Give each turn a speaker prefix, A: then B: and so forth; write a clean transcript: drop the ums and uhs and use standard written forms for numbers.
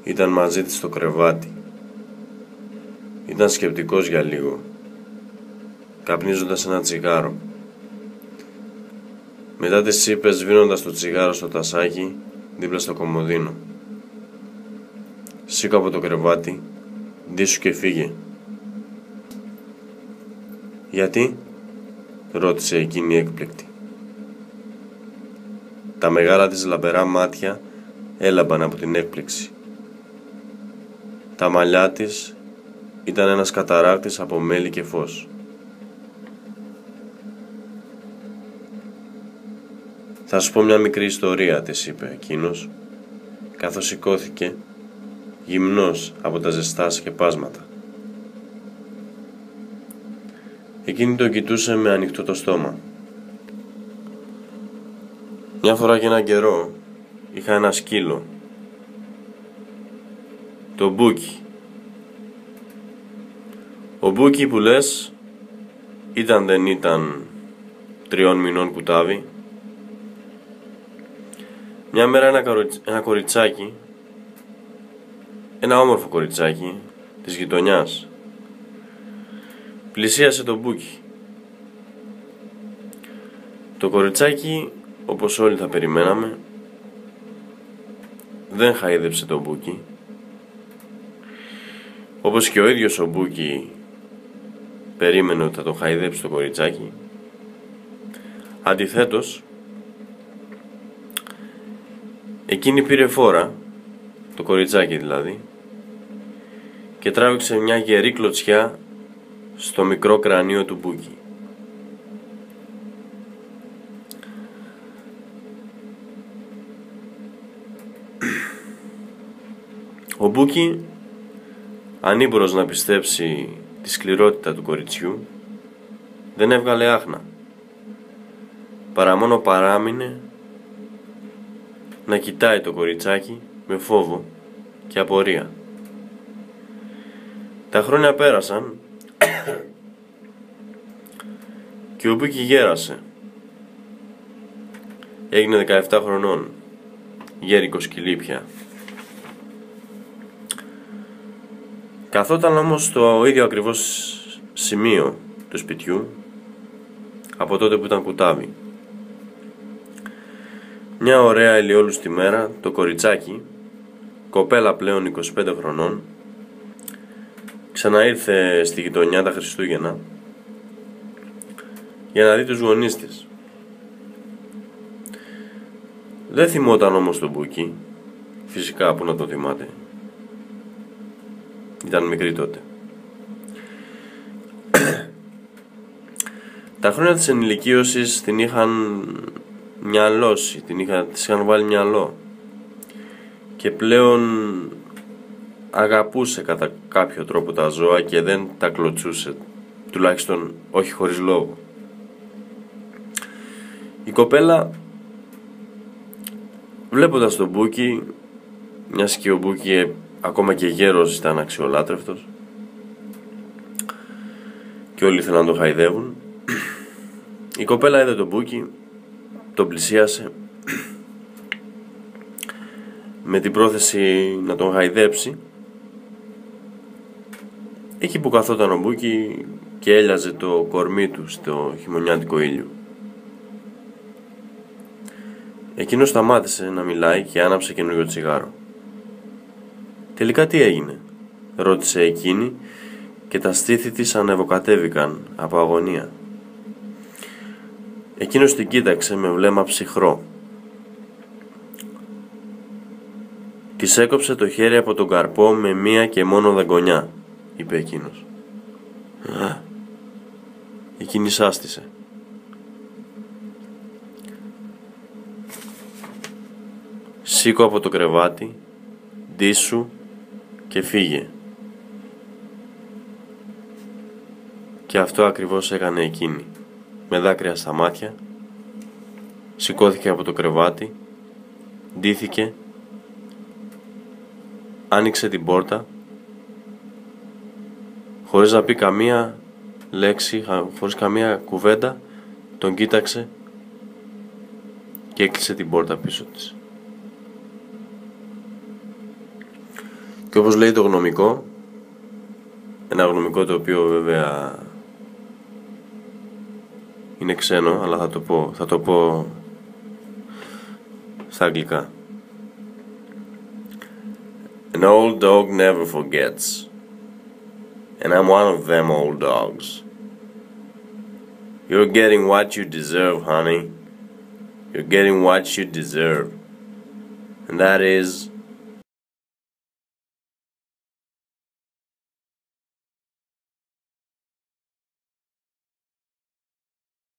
A: Ήταν μαζί της στο κρεβάτι. Ήταν σκεπτικός για λίγο, καπνίζοντας ένα τσιγάρο. Μετά της είπε σβήνοντας το τσιγάρο στο τασάκι δίπλα στο κομμωδίνο: «Σήκω από το κρεβάτι, ντύσου και φύγε». «Γιατί?» ρώτησε εκείνη έκπληκτη. Τα μεγάλα της λαμπερά μάτια έλαμπαν από την έκπληξη. Τα μαλλιά της ήταν ένας καταράκτης από μέλι και φως. «Θα σου πω μια μικρή ιστορία», της είπε εκείνος, καθώς σηκώθηκε, γυμνός από τα ζεστά σκεπάσματα. Εκείνη τον κοιτούσε με ανοιχτό το στόμα. «Μια φορά και έναν καιρό είχα ένα σκύλο, το Μπούκι. Ο Μπούκι που λες δεν ήταν 3 μηνών κουτάβι. Μια μέρα ένα κοριτσάκι, ένα όμορφο κοριτσάκι της γειτονιάς, πλησίασε τον Μπούκι. Το κοριτσάκι, όπως όλοι θα περιμέναμε, δεν χαΐδεψε τον Μπούκι, όπως και ο ίδιος ο Μπούκι περίμενε ότι θα το χαϊδέψει το κοριτσάκι. Αντιθέτως, εκείνη πήρε φόρα, το κοριτσάκι δηλαδή, και τράβηξε μια γερή κλωτσιά στο μικρό κρανίο του Μπούκι. Ο Μπούκι, ανήμπορος να πιστέψει τη σκληρότητα του κοριτσιού, δεν έβγαλε άχνα, παρά μόνο παράμεινε να κοιτάει το κοριτσάκι με φόβο και απορία. Τα χρόνια πέρασαν και ο Μπούκι γέρασε. Έγινε 17 χρονών, γέρικο σκυλί πια. Καθόταν όμως στο ίδιο ακριβώς σημείο του σπιτιού από τότε που ήταν κουτάβι. Μια ωραία ηλιόλουστη μέρα το κοριτσάκι, κοπέλα πλέον 25 χρονών, ξαναήρθε στη γειτονιά τα Χριστούγεννα για να δει τους γονείς της. Δεν θυμόταν όμως τον Μπούκι, φυσικά που να το θυμάται. Ήταν μικρή τότε. Τα χρόνια της ενηλικίωσης την είχαν μυαλώσει, της είχαν βάλει μυαλό και πλέον αγαπούσε κατά κάποιο τρόπο τα ζώα και δεν τα κλωτσούσε, τουλάχιστον όχι χωρίς λόγο. Η κοπέλα, βλέποντας τον Μπούκι, μιας και ο Μπούκι ακόμα και γέρος ήταν αξιολάτρευτος και όλοι ήθελαν να τον χαϊδεύουν, η κοπέλα είδε τον Μπούκι, τον πλησίασε με την πρόθεση να τον χαϊδέψει εκεί που καθόταν ο Μπούκι και έλιαζε το κορμί του στο χειμωνιάτικο ήλιο. Εκείνος σταμάτησε να μιλάει και άναψε καινούριο τσιγάρο. «Τελικά τι έγινε?» ρώτησε εκείνη και τα στήθη της ανεβοκατέβηκαν από αγωνία. Εκείνος την κοίταξε με βλέμμα ψυχρό. «Της έκοψε το χέρι από τον καρπό με μία και μόνο δαγκονιά», είπε εκείνος. Εκείνη σάστησε. «Σήκω από το κρεβάτι, ντύσου και φύγε». Και αυτό ακριβώς έκανε εκείνη. Με δάκρυα στα μάτια, σηκώθηκε από το κρεβάτι, ντύθηκε, άνοιξε την πόρτα, χωρίς να πει καμία λέξη, χωρίς καμία κουβέντα, τον κοίταξε και έκλεισε την πόρτα πίσω της. Και όπως λέει το γνωμικό, ένα γνωμικό το οποίο βέβαια είναι ξένο, αλλά θα το πω στα αγγλικά. An old dog never forgets, and I'm one of them old dogs. You're getting what you deserve, honey. You're getting what you deserve, and that is